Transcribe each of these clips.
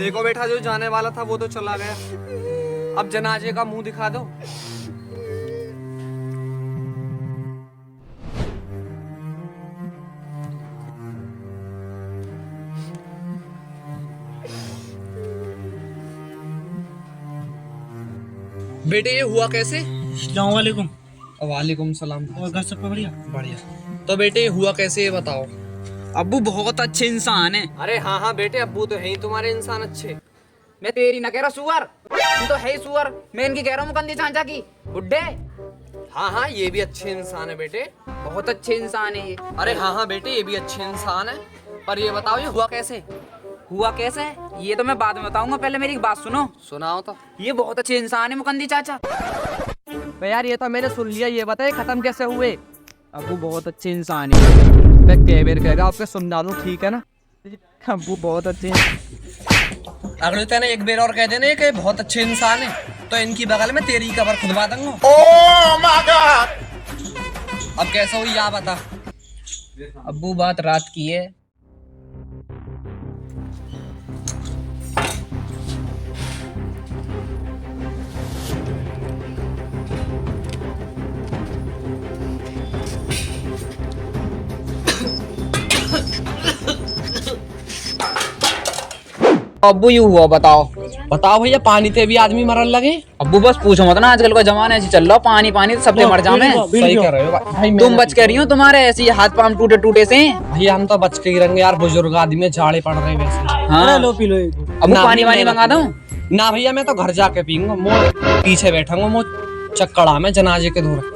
देखो बेटा, जो जाने वाला था वो तो चला गया, अब जनाजे का मुंह दिखा दो। बेटे ये हुआ कैसे? अस्सलाम वालेकुम। वालेकुम सलाम। और घर सब बढ़िया? बढ़िया। तो बेटे ये हुआ कैसे, ये बताओ। अब्बू बहुत अच्छे इंसान है। अरे हाँ हाँ बेटे, अब्बू तो है ही तुम्हारे इंसान अच्छे। मैं तेरी ना कह रहा सुअर, तुम तो है ही सुअर। मैं इनकी कह रहा हूँ मुकंदी चाचा की बुड्ढे। हाँ हाँ, ये भी अच्छे इंसान है बेटे। बहुत अच्छे इंसान है ये। अरे हाँ हाँ बेटे, ये भी अच्छे इंसान है। पर ये बताओ ये हुआ कैसे? हुआ कैसे ये तो मैं बाद में बताऊंगा, पहले मेरी एक बात सुनो। सुनाओ तो। ये बहुत अच्छे इंसान है मुकंदी चाचा। यार ये तो मैंने सुन लिया, ये बताए खत्म कैसे हुए? अबू बहुत अच्छे इंसान है। मैं कई बार कहेगा आपके समझा दूं, ठीक है ना? अबू बहुत अच्छे हैं। अगले तेने एक बार और कह देने कि बहुत अच्छे इंसान है, तो इनकी बगल में तेरी कबर खुदवा दूंगा। Oh my God. अब कैसा हुई या बता। अब्बू बात रात की है। अब्बू यू हुआ, बताओ। बताओ भैया, पानी ते भी आदमी मरन लगे। अब्बू बस पूछो मत ना, आजकल का जमाना ऐसे चल रहा, पानी पानी तो सबसे मर जावे। सही कह रहे हो भाई। तुम बच के रही हो, तुम्हारे ऐसे हाथ पांव टूटे टूटे से। भैया हम तो बच के ही रहेंगे यार, बुजुर्ग आदमी झाड़े पड़ रहे वैसे। हाँ लो पी लो। अब्बू पानी वानी मंगा दूं? ना भैया, मैं तो घर जाके पीऊंगा। मो पीछे बैठूंगा, मो चक्कड़ा में जनाजे के दूर।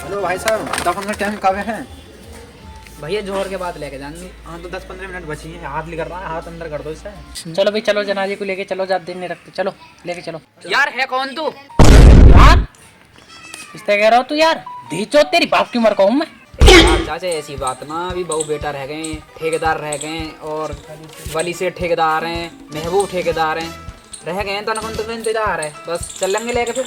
हेलो भाई साहब, 10-15 टाइम कब है? भैया जोहर के बाद लेके जाएंगे। हाँ तो 10-15 मिनट बची है। हाथ निकल रहा है, हाथ अंदर कर दो इसे। चलो भाई चलो, जनाजे को लेके चलो, ज्यादा देर नहीं रखते, चलो लेके चलो। यार है कौन तू? यार इससे कह रहा हूँ तू यार, धीचो तेरी बाप की उम्र का हूँ मैं। यार चाचा ऐसी बात ना, अभी बहू बेटा रह गए, ठेकेदार रह गए, और वली से ठेकेदार हैं, महबूब ठेकेदार हैं, रह गए तो ना तो इंतजार है, बस चलेंगे लेके फिर।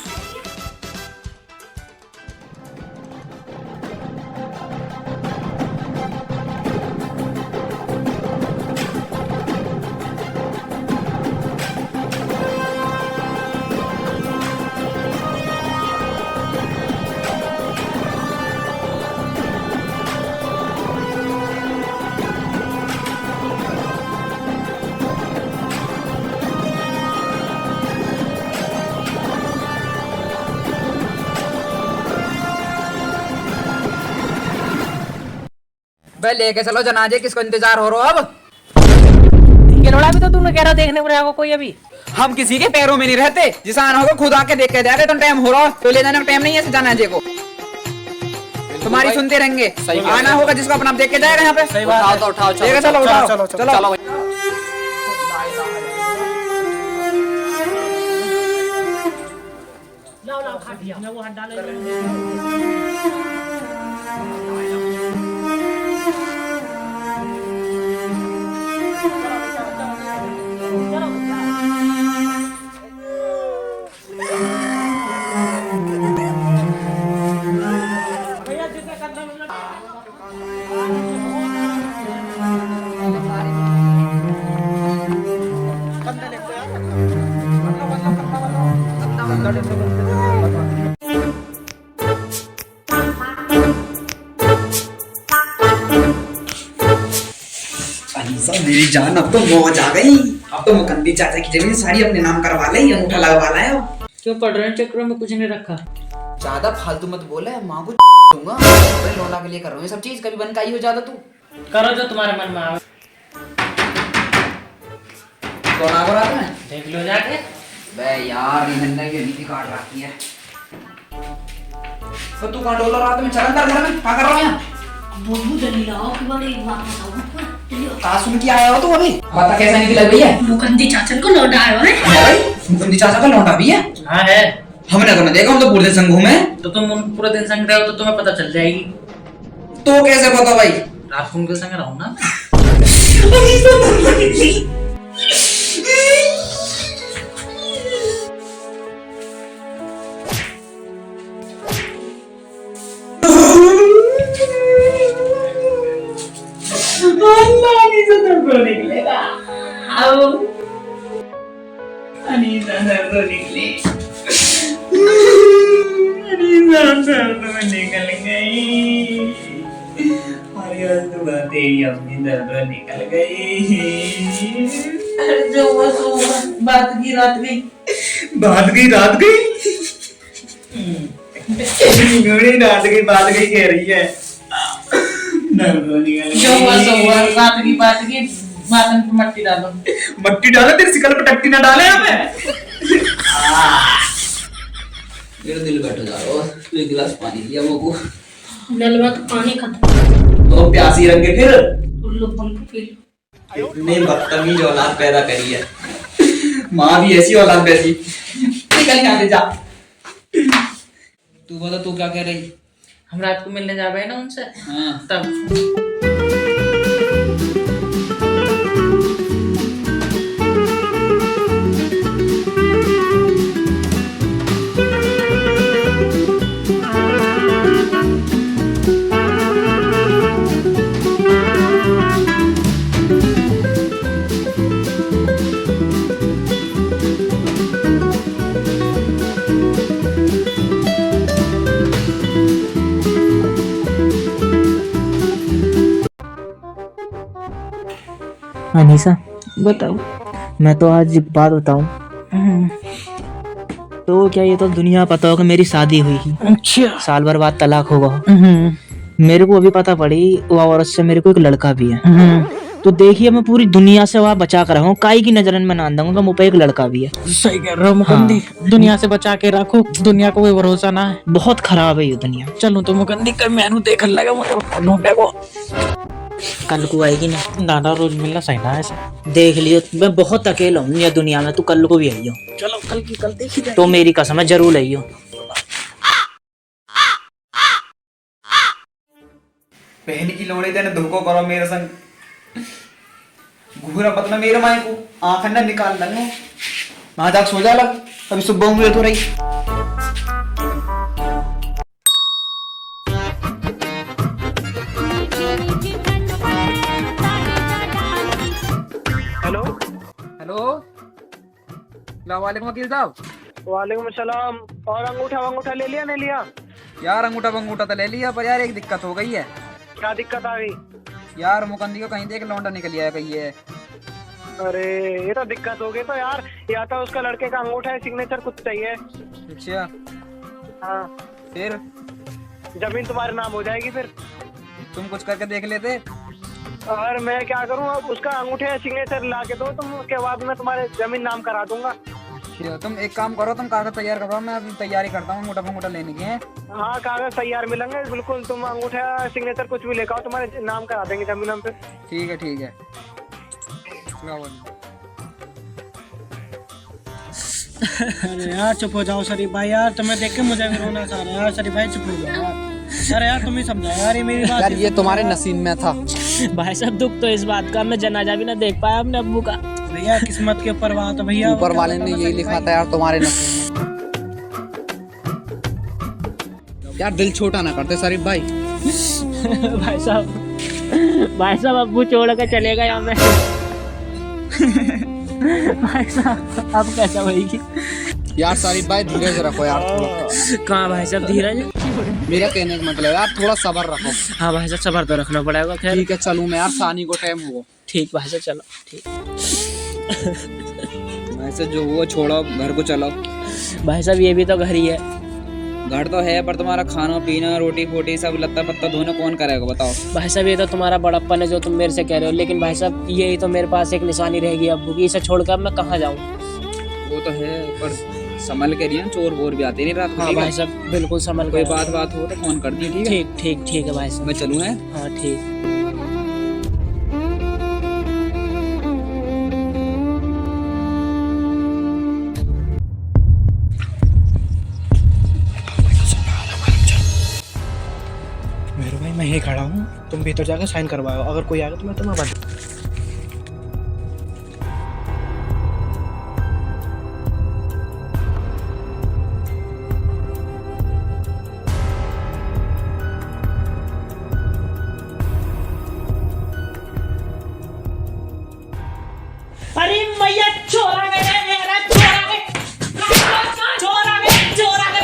भाई लेके चलो जनाजे, किसको इंतजार हो रहा अब? ये लोड़ा भी तो तूने कह रहा देखने को जाएगा कोई अभी। हम किसी के पैरों में नहीं रहते, जिस आना होगा खुद आके देख के जाएगा। तो टाइम हो रहा तो ले जाने का टाइम नहीं है जनाजे को। तुम्हारी सुनते रहेंगे, आना होगा जिसको अपना देख के जाएगा यहाँ पे। उठाओ तो उठाओ, लेके चलो, उठाओ चलो चलो। मेरी जान, अब तो मौज आ गई। अब तो मुकंदी चाचा की जमीन सारी अपने नाम करवा ले, अंगूठा लगवा लाया। क्यों पढ़ रहे हैं, चक्रों में कुछ नहीं रखा। ज्यादा फालतू मत बोले, माँ को दूंगा। अरे लौंडा के लिए कर रहा हूँ ये सब चीज, कभी बन का ही हो ज्यादा तू। करो जो तुम्हारे मन में आवे, कौन आ रहा है? देख लो जाके। बे यार निहन्ना की नीति काट रखी है। तो तू कहाँ डोला रात में चलन कर घर में, क्या कर रहा है यहाँ? बहू जल्दी आओ कि बड़ी बात बताऊं। कहाँ सुन के आया हो तू अभी? बता कैसा निकला भैया? मुकंदी चाचन को लौटा आया है। भाई मुकुंदी चाचा का लौटा भी है? हाँ है। हमने तो ना देखा, हम तो पूरे दिन संग घूमे। तो तुम पूरे दिन संग रहे हो तो तुम्हें पता चल जाएगी। तो कैसे पता भाई? रात को उनके संग रहूं ना। निकलेगा अनीसा सर तो निकली, अनीसा सर तो निकल गई। अरे तो तेरी अपनी दर्द निकल गई। जो बात की रात गई, बात गई रात गई, बात गई कह रही है। रात की बात की मातन पे मट्टी डालो, मट्टी डालो तेरे सिकल पे टट्टी ना डाले हमें। मेरा दिल बैठ जा रहा है, तू एक गिलास पानी दिया मुझको। नलवा तो पानी खत्म, तो प्यासी रंग के फिर उल्लू पंख पी लो। इतने बदतमीज औलाद पैदा करी है, माँ भी ऐसी औलाद वैसी। निकल यहाँ से जा। तू बता तू क्या कह रही? हम रात को मिलने जा रहे हैं ना उनसे। हाँ तब अनीसा, बताओ। मैं तो आज एक बात बताऊं। तो क्या ये तो दुनिया पता होगा मेरी शादी हुई ही, अच्छा। साल भर बाद तलाक होगा। मेरे को अभी पता पड़ी वो औरत से मेरे को एक लड़का भी है। तो देखिए मैं पूरी दुनिया से वहाँ बचा कर रहा हूँ, काई की नजरन में ना दूंगा, मुझ पे एक लड़का भी है। सही कह रहे हो मुकंदी। दुनिया से बचा के रखो, दुनिया को कोई भरोसा ना है। बहुत खराब है ये दुनिया। चलो तो मुकंदी कल मैनू देखने लगा मुझे को। कल को आएगी ना? दादा रोज मिलना सही ना ऐसे। देख लियो, मैं बहुत अकेला हूँ ये दुनिया में, तू कल को भी आई हो। चलो कल की कल देखी जाए। तो मेरी कसम है जरूर आई हो। बहन की लोड़े देने धोखो करो मेरे संग, घूरा पतना मेरे माए को आंख ना निकाल लगे। वहां जाके सो जा लग, अभी सुबह उंगली तो रही। हेलो वालेकुम वकील साहब। वालेकुम सलाम। और अंगूठा ले लिया नहीं लिया? यार अंगूठा तो ले लिया, पर यार एक दिक्कत हो गई है। क्या दिक्कत आ गई? यार मुकंदी को कहीं देख लौंडा निकल आया कहीं है। अरे ये तो दिक्कत हो गई। तो यार या तो उसका लड़के का अंगूठा है, सिग्नेचर कुछ चाहिए। अच्छा हाँ, फिर जमीन तुम्हारे नाम हो जाएगी। फिर तुम कुछ करके देख लेते। और मैं क्या करूँ, अब उसका अंगूठे सिग्नेचर ला के दो तुम, उसके बाद मैं तुम्हारे जमीन नाम करा दूंगा। तुम एक काम करो, तुम कागज तैयार करो, मैं अभी तैयारी करता हूँ अंगूठा लेने की है। हाँ कागज तैयार मिलेंगे बिल्कुल। तुम अंगूठा सिग्नेचर कुछ भी लेकर आओ, तुम्हारे नाम करा देंगे जमीन नाम पे। ठीक है। अरे यार चुप हो जाओ शरीफ भाई, यार तुम्हें देख के मुझे भी रोना सा रहा है यार। शरीफ भाई चुप हो जाओ यार। अरे यार तुम ही समझाओ यार, ये मेरी बात। यार ये तुम्हारे नसीब में था। भाई साहब दुख तो इस बात का, मैं जनाजा भी ना देख पाया अपने अब्बू का। भैया किस्मत के ऊपर बात है भैया, ऊपर वाले ने यही लिखा था यार तुम्हारे नसीब में। यार दिल छोटा ना करते शरीफ भाई। भाई साहब अब्बू छोड़ के चले गए हमें। भाई साहब अब कैसा होगी? यार शरीफ भाई धीरज रखो यार। कहाँ भाई साहब धीरज? मेरा कहने का मतलब यार थोड़ा सब्र रखो। हाँ भाई साहब सब्र तो रखना पड़ेगा। खैर ठीक है चलूँ मैं यार, सानी को टाइम हुआ। ठीक भाई साहब चलो ठीक। वैसे जो हुआ छोड़ो, घर को चलो। भाई साहब ये भी तो घर ही है। घर तो है पर तुम्हारा खाना पीना रोटी फोटी सब लत्ता पत्ता धोना कौन करेगा बताओ। भाई साहब ये तो तुम्हारा बड़प्पन है जो तुम मेरे से कह रहे हो, लेकिन भाई साहब यही तो मेरे पास एक निशानी रहेगी अब्बू की, इसे छोड़कर मैं कहाँ जाऊँ। वो तो है पर संभल के रहिए, चोर वोर भी आते नहीं रात को। हाँ भाई साहब बिल्कुल संभल कोई कर। बात हो तो फोन कर दी। ठीक है ठीक है भाई साहब। मैं चलूँ है। हाँ ठीक। मेरे भाई मैं यही खड़ा हूँ, तुम भीतर जाकर साइन करवाओ, अगर कोई आएगा तो मैं तुम्हें बता। अरे मैया चोर आ गए मेरा, चोर आ गए, चोर आ गए, चोर आ गए,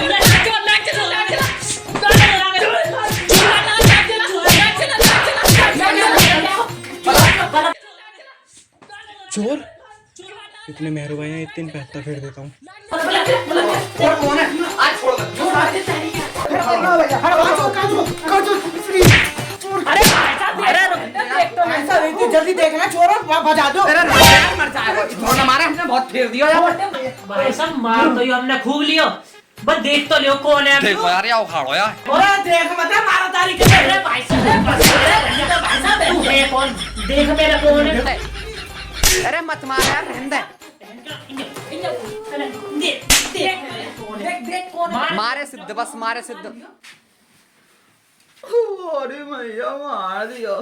चोर इतने मेहरू भाई हैं, इतने पैसा फेर देता हूँ। जल्दी देखना चोर बजा दो। हमारे हमने बहुत फेर दिया भाई साहब मार तो हमने खूब लियो, बस देख तो लियो कौन है। देखो यार या उखाड़ो यार। अरे देख मत मारो तारी के भाई साहब कौन देख मेरा कौन है। अरे मत मार यार, रहने दे। मारे सिद्ध, बस मारे सिद्ध। अरे भैया मार दिया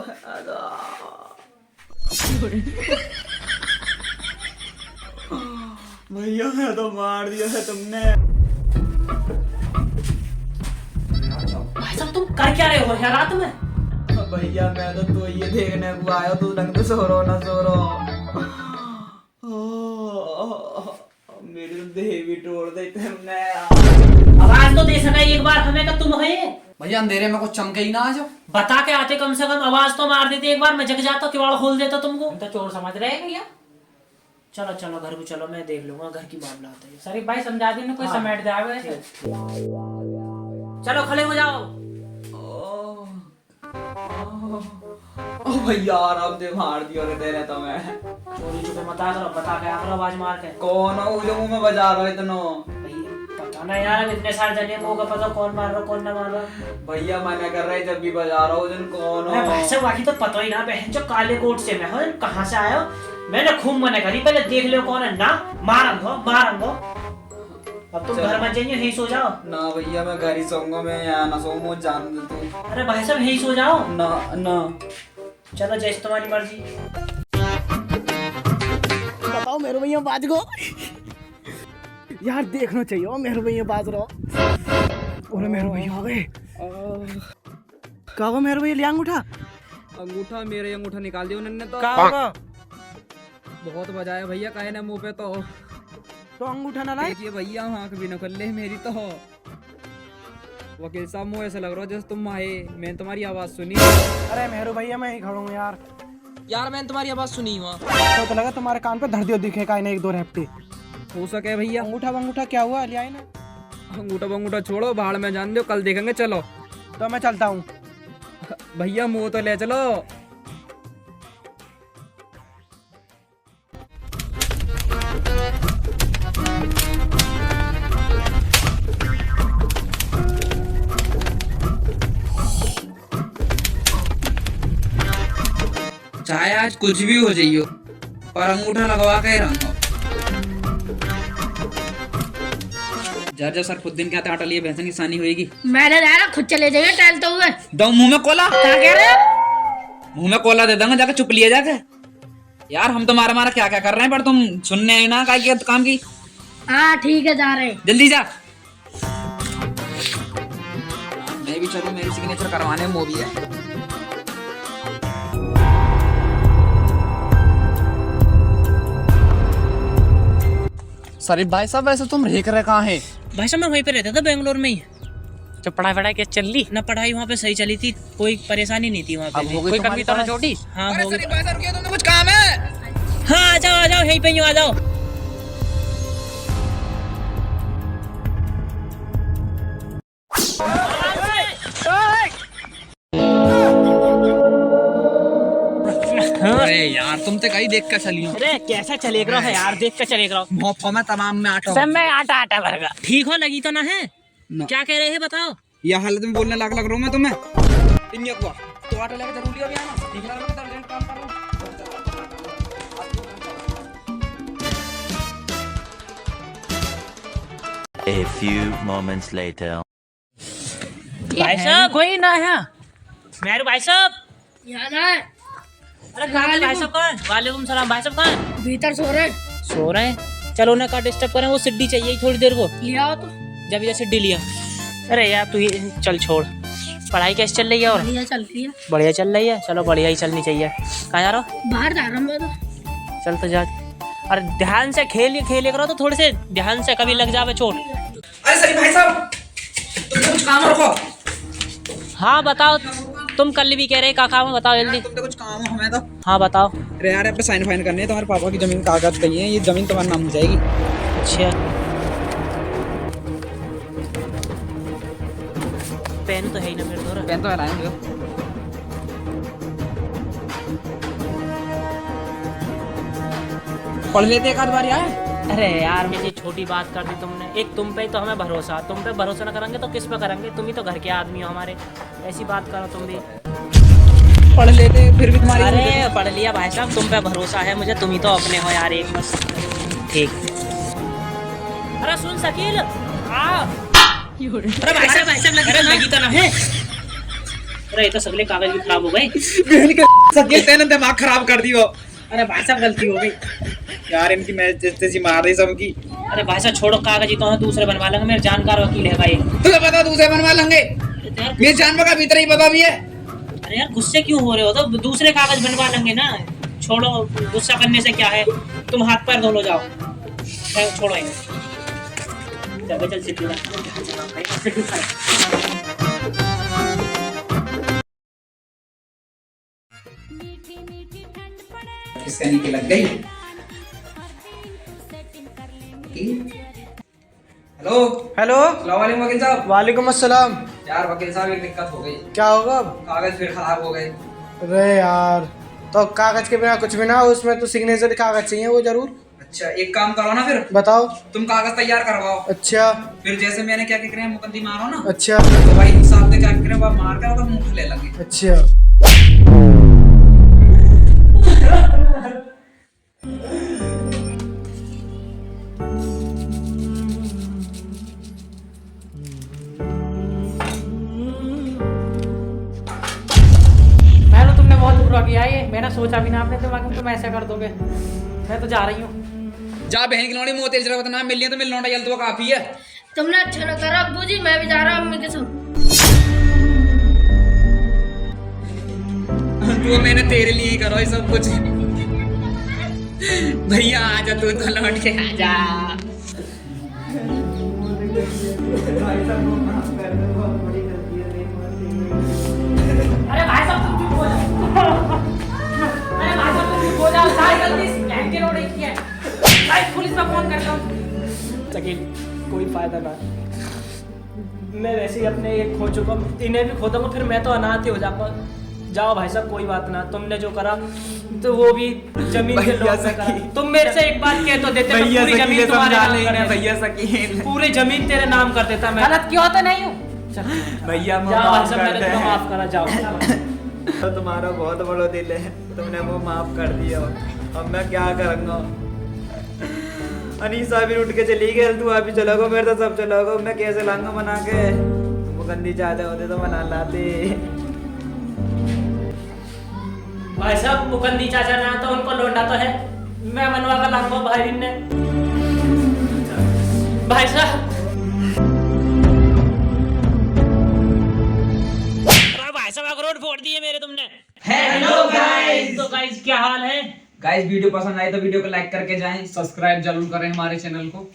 भैया, मैं तो मार दिया है तुमने। भाई साहब तुम कर क्या रहे हो यार रात में? भैया मैं तो ये देखने को आया, तू ढंग से सो रहो ना सो रहो। मेरी तो देह भी तोड़ दी तुमने। आवाज तो दे सका एक बार हमें, का तुम है भैया अंधेरे में कुछ चमके ही ना आ जाओ। बता के आते, कम से कम आवाज तो मार देते एक बार, मैं जग जाता किवाड़ खोल देता तुमको। तो चोर समझ रहे हैं भैया। चलो चलो घर को चलो, मैं देख लूंगा घर की मामला होता है। शरीफ भाई समझा देना, कोई समेट जावे। चलो खड़े हो जाओ। ओ भैया आराम से मार दिया रे तेरे तो मैं। चोरी छुपे मत आ करो, बता के आकर आवाज मार के। कौन हो जो मुंह में बजा रहा है इतना? पता ना यार, अब इतने सारे जने को पता कौन मार रहा कौन ना मार रहा। भैया मना कर रहे जब भी बजा रहा हूँ, कौन हो? भाई साहब बाकी तो पता ही ना, बहन जो काले कोट से मैं हूँ, कहाँ से आया हो? मैंने खूब मना करी, पहले देख लो कौन है ना। मारंगो। अब तुम घर मत जाइए, यहीं सो जाओ। ना भैया मैं घर ही सोऊंगा, मैं यहाँ ना सोऊंगा, जान दे तू। अरे भाई साहब यहीं सो जाओ ना ना चलो जैसे तुम्हारी मर्जी। बताओ मेरे भैया बाज गो यार, देखना चाहिए ओ मेरे भैया बाज रहो। ओरे मेरे भैया आ गए। का वो मेरे भैया ले अंगूठा? अंगूठा मेरे अंगूठा निकाल दिया उन्होंने तो। का होगा? बहुत बजाया भैया, कहे ना मुंह पे तो अंगूठा ना लाए। देखिए भैया आँख भी न खोल ले मेरी तो। वकील साहब मुझे ऐसा लग रहा है जैसे तुम आए, मैंने तुम्हारी आवाज सुनी। अरे मेरे भैया मैं ही खड़ा हूँ यार। यार मैंने तुम्हारी आवाज सुनी हुआ तो लगा तुम्हारे कान पे धर दियो दिखे का एक दो रेपटे। हो सके भैया। अंगूठा क्या हुआ, ले आए ना? अंगूठा छोड़ो, बाहर में जान दो, कल देखेंगे। चलो तो मैं चलता हूँ भैया, मुँह तो ले चलो। चाहे आज कुछ भी हो जाइयो, पर अंगूठा लगवा के रहूंगा। जब सरफुद्दीन के आटा लिए भैंस निशानी होगी। मैंने जाना खुद चले जाइए टहलते हुए। दो मुंह में कोला। क्या कह रहे हो? मुंह में कोला दे दूंगा, जाके चुप लिए जाके। यार हम तो मारा क्या क्या कर रहे हैं, पर तुम सुनने ना का काम की। हाँ ठीक है, जा रहे। जल्दी जा। मैं भी चलूं, मेरी सिग्नेचर करवाने में वो भी है। शरीफ भाई साहब वैसे तुम रह कर कहाँ हैं? भाई साहब मैं वहीं पे रहता था, बेंगलोर में ही। जब पढ़ाई क्या चल रही ना? पढ़ाई वहाँ पे सही चली थी, कोई परेशानी नहीं थी वहाँ पे। कोई कमी तो ना छोटी? हाँ हो गई। तुमने कुछ काम है? हाँ आ जाओ यहीं पे आ जाओ। अरे यार तुम तो कहीं देख कर चलियो। अरे कैसा चलेगा रहा है यार, देख कर चलेगा रहा। मोफो में तमाम में आटा सब में आटा आटा भर गया। ठीक हो लगी तो ना है क्या कह रहे हैं बताओ। यह हालत में बोलने लग रहा हूँ मैं तुम्हें। इन हुआ तो आटा लेकर जरूरी अभी आना। ठीक है मैं अर्जेंट काम कर रहा हूँ। A few moments later. भाई साहब कोई ना है मेरे भाई साहब। याद है अरे कहाँ भाई साहब कहाँ? वालेकुम सलाम भाई साहब कहाँ? भीतर सो रहे सो रहे हैं। चलो उन्हें का डिस्टर्ब करें, वो सिड्डी चाहिए थोड़ी देर को। लिया तो जब इधर सिड्डी लिया। अरे यार तू चल छोड़, पढ़ाई कैसे चल रही है? और बढ़िया चल रही है। बढ़िया चल रही है, चलो बढ़िया ही चलनी चाहिए। कहाँ जा रहा हो? बाहर जा रहा हूँ मैं तो। चल तो जा। अरे ध्यान से खेले करो तो थोड़े से ध्यान से, कभी लग जावे चोट। अरे सही भाई साहब तुम कुछ काम रखो। हाँ बताओ, तुम कल भी कह रहे का काम है, बताओ जल्दी। तुम तो कुछ काम है हमें तो। हाँ बताओ। अरे यार पे साइन फाइन करने हैं, तुम्हारे पापा की जमीन कागज चाहिए, ये जमीन तुम्हारे नाम हो जाएगी। अच्छा पेन तो है ही ना मेरे दोस्त। पेन तो लाएंगे। पढ़ लेते एक आध बार यार। अरे यार मुझे छोटी बात कर दी तुमने। एक तुम पे तो हमें भरोसा, तुम पे भरोसा ना करेंगे तो किस पे करेंगे? तुम ही तो घर के आदमी हो हमारे, ऐसी बात करो तुम भी। पढ़ लेते फिर भी तुम्हारी। अरे पढ़ लिया भाई साहब, तुम पे भरोसा है मुझे, तुम ही तो अपने हो यार एक बस। ठीक। अरे सुन शकील अरे भाई साहब लगी तो ना है। अरे ये तो सगले कागज भी खराब हो गए। शकील तेने दिमाग खराब कर दियो। अरे भाई साहब गलती हो गई यार इनकी मैच जैसी मार रही सबकी। अरे भाई साहब छोड़ो, कागज ही तो है, दूसरे बनवा लेंगे, मेरे जानकार वकील है भाई। तुझे पता दूसरे बनवा लेंगे, मेरे जानवर का भीतर ही पता भी है। अरे यार गुस्से क्यों हो रहे हो? तो दूसरे कागज बनवा लेंगे ना, छोड़ो गुस्सा करने से क्या है। तुम हाथ पैर धो लो जाओ, छोड़ो चल सिद्धू किसका नीचे लग गई? हेलो हेलो अस्सलाम वालेकुम वकील साहब। वालेकुम अस्सलाम। यार वकील साहब एक दिक्कत हो गई। क्या होगा अब? कागज फिर खराब हो गए। अरे यार तो कागज के बिना कुछ भी ना, उसमें तो सिग्नेचर कागज चाहिए वो जरूर। अच्छा एक काम करो ना फिर, बताओ। तुम कागज तैयार करवाओ। अच्छा फिर जैसे मैंने क्या कह रहे हैं मुकद्दमी मारो ना, अच्छा तो भाई हिसाब से क्या कह रहे हैं वो मार कर और मुंह ले लेंगे। अच्छा तुमने बहुत बुरा किया ये, मैंने सोचा भी ना अपने दिमाग में तुम ऐसा कर दोगे। मैं तो जा रही हूँ। जा बहन की लौंडी मुंह तेज रहा बता, मिल लिया तो मिल लौंडा जल्द वो काफी है। तुमने अच्छा ना करा अब्बू जी, मैं भी जा रहा हूँ अम्मी के साथ। वो मैंने तेरे लिए ही करो ये सब कुछ। भैया आजा तू तो लौट के आजा। अरे भाई साहब तुम चुप हो जाओ। अरे भाई साहब तुम चुप हो जाओ, सारी गलती इस बहन के रोड की है। भाई पुलिस में फोन करता हूँ। शकील कोई फायदा ना, मैं वैसे ही अपने एक खो चुका हूँ, इन्हें भी खो दूंगा, फिर मैं तो अनाथ ही हो जाऊंगा। जाओ भाई साहब कोई बात ना, तुमने जो करा तो वो भी जमीन के लोग से करा। तुम मेरे से एक बात कह तो देते, मैं पूरी जमीन तुम्हारे नाम कर देता। भैया सकील पूरी जमीन तेरे नाम कर देता मैं। गलत क्यों होता नहीं हूँ। भैया जाओ भाई साहब मैंने तुम्हें माफ करा, जाओ। तो तुम्हारा बहुत बड़ा दिल है, तुमने वो माफ कर दिया। अब मैं क्या करूँगा? अनीसा भी उठ के चली गई, तू अभी चलोगे, मेरे तो सब चलोगे, मैं कैसे लाऊंगा बना के? वो गंदी चाहते होते तो बना लाते। भाई साहब मुकंदी चाचा ना तो उनको लौंडा तो है, मैं मनवा कर लाऊंगा भाई ने। भाई साहब भाई साहब अखरोट फोड़ दिए मेरे तुमने। हेलो गाइस, तो गाइस क्या हाल है? गाइस वीडियो पसंद आए तो वीडियो को लाइक करके जाएं, सब्सक्राइब जरूर करें हमारे चैनल को।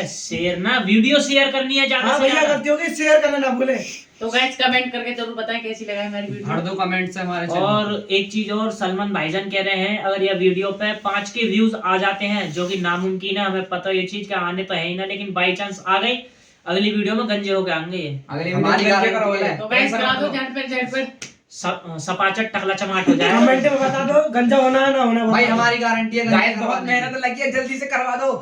शेयर ना, वीडियो शेयर करनी है ज्यादा से ज्यादा। गलती होगी, शेयर करना ना भूले। तो गाइस कमेंट करके जरूर बताएं कैसी लगा हमारी वीडियो। भर दो कमेंट से हमारे चैनल। और एक चीज और, सलमान भाईजान कह रहे हैं अगर यह वीडियो पे 5 के व्यूज आ जाते हैं, जो कि नामुमकिन है, हमें पता ये चीज का आने तो है ही ना, लेकिन बाई चांस आ गए, अगली वीडियो में गंजे होके आएंगे ये। अगली वीडियो में गंजे करो बोले। तो गाइस करा दो झट पे सपाचट टकला चमाट हो जाए। कमेंट में बता दो गंजा होना है ना होना। भाई हमारी गारंटी है, गाइस बहुत मेहनत लगी है, जल्दी से करवा दो।